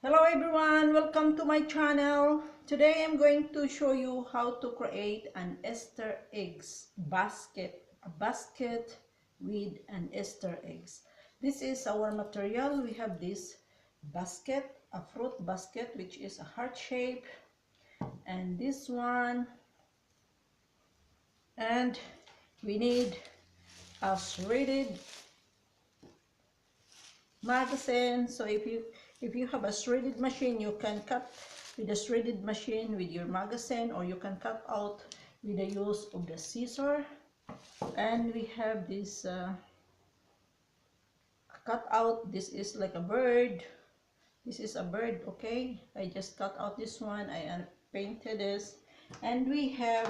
Hello everyone, welcome to my channel. Today I'm going to show you how to create an Easter eggs basket. A basket with an Easter eggs. This is our material. We have this basket, a fruit basket which is a heart shape, and this one, and we need a shredded magazine. So if you have a shredded machine, you can cut with a shredded machine with your magazine, or you can cut out with the use of the scissor. And we have this cut out. This is like a bird. This is a bird. Okay, I just cut out this one. I painted this, and we have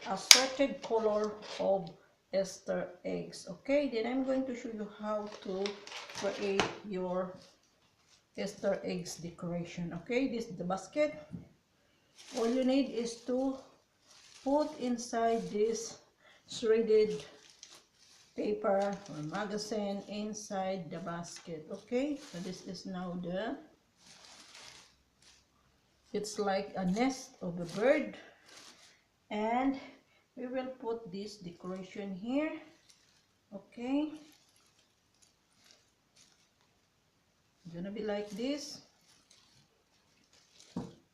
a sorted color of Easter eggs. Okay, then I'm going to show you how to create your Easter eggs decoration. Okay, this is the basket. All you need is to put inside this shredded paper or magazine inside the basket. Okay, so this is now it's like a nest of a bird, and we will put this decoration here. Okay, it's gonna be like this,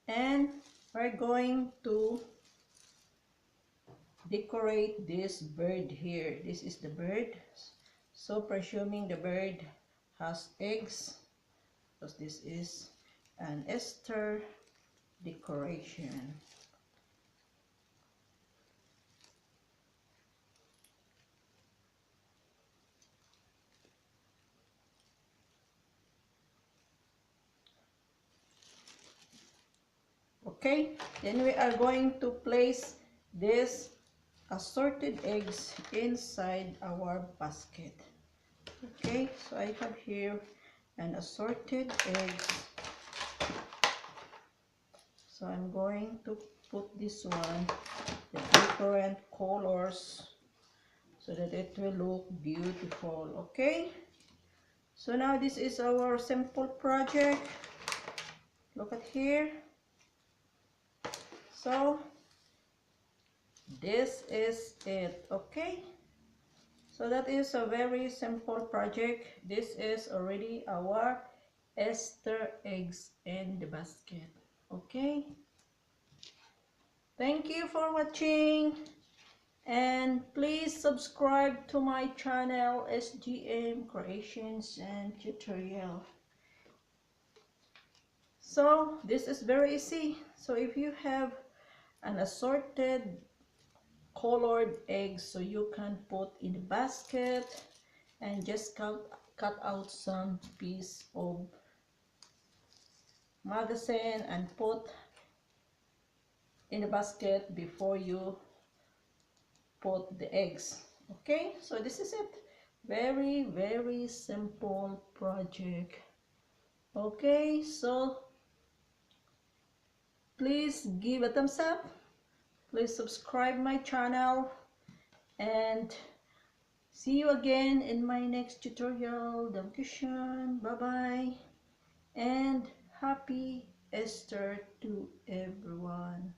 and we're going to decorate this bird here. This is the bird, so presuming the bird has eggs, because this is an Easter decoration. Okay, then we are going to place this assorted eggs inside our basket. Okay, so I have here an assorted eggs, so I'm going to put this one the different colors so that it will look beautiful. Okay, so now this is our simple project. Look at here. So this is it. Okay, so that is a very simple project. This is already our Easter eggs in the basket. Okay, thank you for watching, and please subscribe to my channel S.G.M Creations and Tutorial. So this is very easy. So if you have an assorted colored eggs, so you can put in the basket and just cut out some piece of magazine and put in the basket before you put the eggs. Okay, so this is it. Very simple project. Okay, so please give a thumbs up, please subscribe my channel, and see you again in my next tutorial. Bye bye, and happy Easter to everyone.